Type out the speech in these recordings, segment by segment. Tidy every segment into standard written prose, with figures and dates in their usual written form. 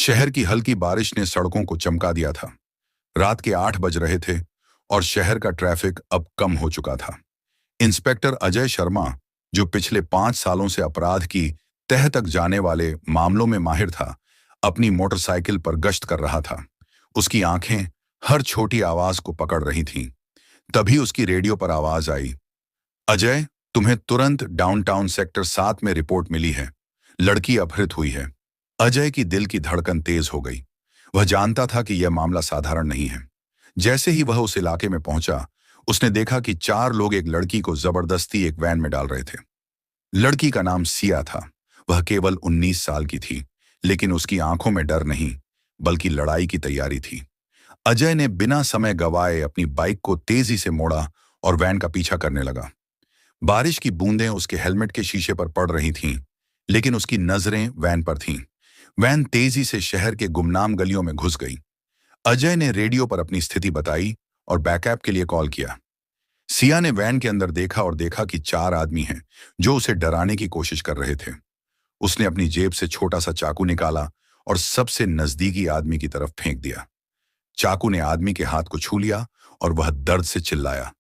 शहर की हल्की बारिश ने सड़कों को चमका दिया था। रात के 8 बज रहे थे और शहर का ट्रैफिक अब कम हो चुका था। इंस्पेक्टर अजय शर्मा, जो पिछले 5 सालों से अपराध की तह तक जाने वाले मामलों में माहिर था, अपनी मोटरसाइकिल पर गश्त कर रहा था। उसकी आंखें हर छोटी आवाज को पकड़ रही थीं। तभी उसकी रेडियो पर आवाज आई, अजय, तुम्हें तुरंत डाउनटाउन सेक्टर 7 में रिपोर्ट मिली है। लड़की अपहृत हुई है। अजय की दिल की धड़कन तेज हो गई। वह जानता था कि यह मामला साधारण नहीं है। जैसे ही वह उस इलाके में पहुंचा, उसने देखा कि 4 लोग एक लड़की को जबरदस्ती एक वैन में डाल रहे थे। लड़की का नाम सिया था। वह केवल 19 साल की थी, लेकिन उसकी आंखों में डर नहीं, बल्कि लड़ाई की तैयारी थी। अजय ने बिना समय गवाए अपनी बाइक को तेजी से मोड़ा और वैन का पीछा करने लगा। बारिश की बूंदें उसके हेलमेट के शीशे पर पड़ रही थीं, लेकिन उसकी नजरें वैन पर थीं। वैन तेजी से शहर के गुमनाम गलियों में घुस गई। अजय ने रेडियो पर अपनी स्थिति बताई और बैकअप के लिए कॉल किया। सिया ने वैन के अंदर देखा और देखा कि 4 आदमी हैं जो उसे डराने की कोशिश कर रहे थे। उसने अपनी जेब से छोटा सा चाकू निकाला और सबसे नजदीकी आदमी की तरफ फेंक दिया। चाकू ने आदमी के हाथ को छू लिया और वह दर्द से चिल्लाया।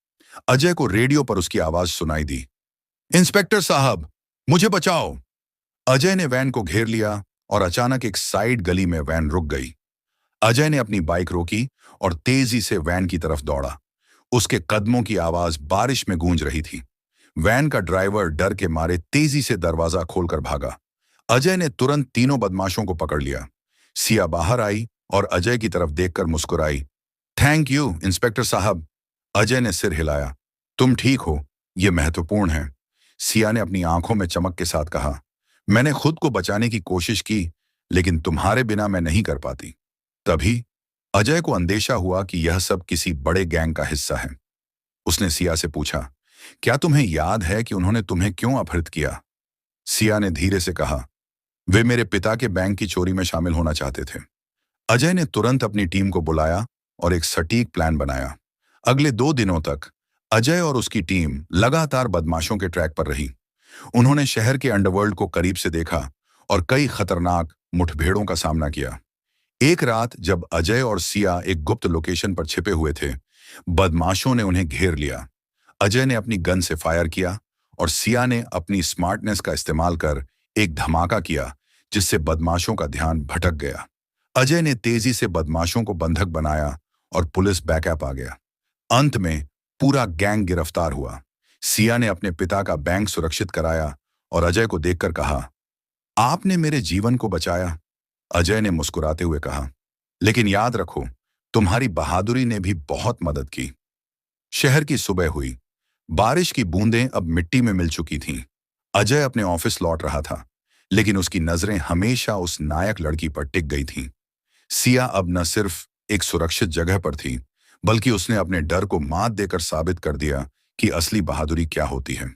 अजय को रेडियो पर उसकी आवाज सुनाई दी, इंस्पेक्टर साहब, मुझे बचाओ। अजय ने वैन को घेर लिया और अचानक एक साइड गली में वैन रुक गई। अजय ने अपनी बाइक रोकी और तेजी से वैन की तरफ दौड़ा। उसके कदमों की आवाज बारिश में गूंज रही थी। वैन का ड्राइवर डर के मारे तेजी से दरवाजा खोलकर भागा। अजय ने तुरंत तीनों बदमाशों को पकड़ लिया। सिया बाहर आई और अजय की तरफ देखकर मुस्कुराई। थैंक यू इंस्पेक्टर साहब। अजय ने सिर हिलाया। तुम ठीक हो, यह महत्वपूर्ण है। सिया ने अपनी आंखों में चमक के साथ कहा, मैंने खुद को बचाने की कोशिश की, लेकिन तुम्हारे बिना मैं नहीं कर पाती। तभी अजय को अंदेशा हुआ कि यह सब किसी बड़े गैंग का हिस्सा है। उसने सिया से पूछा, क्या तुम्हें याद है कि उन्होंने तुम्हें क्यों अपहृत किया? सिया ने धीरे से कहा, वे मेरे पिता के बैंक की चोरी में शामिल होना चाहते थे। अजय ने तुरंत अपनी टीम को बुलाया और एक सटीक प्लान बनाया। अगले 2 दिनों तक अजय और उसकी टीम लगातार बदमाशों के ट्रैक पर रही। उन्होंने शहर के अंडरवर्ल्ड को करीब से देखा और कई खतरनाक मुठभेड़ों का सामना किया। एक रात जब अजय और सिया एक गुप्त लोकेशन पर छिपे हुए थे, बदमाशों ने उन्हें घेर लिया। अजय ने अपनी गन से फायर किया और सिया ने अपनी स्मार्टनेस का इस्तेमाल कर एक धमाका किया, जिससे बदमाशों का ध्यान भटक गया। अजय ने तेजी से बदमाशों को बंधक बनाया और पुलिस बैकअप आ गया। अंत में पूरा गैंग गिरफ्तार हुआ। सिया ने अपने पिता का बैंक सुरक्षित कराया और अजय को देखकर कहा, आपने मेरे जीवन को बचाया। अजय ने मुस्कुराते हुए कहा, लेकिन याद रखो, तुम्हारी बहादुरी ने भी बहुत मदद की। शहर की सुबह हुई। बारिश की बूंदें अब मिट्टी में मिल चुकी थीं। अजय अपने ऑफिस लौट रहा था, लेकिन उसकी नजरें हमेशा उस नायक लड़की पर टिक गई थीं। सिया अब न सिर्फ एक सुरक्षित जगह पर थी, बल्कि उसने अपने डर को मात देकर साबित कर दिया कि असली बहादुरी क्या होती है।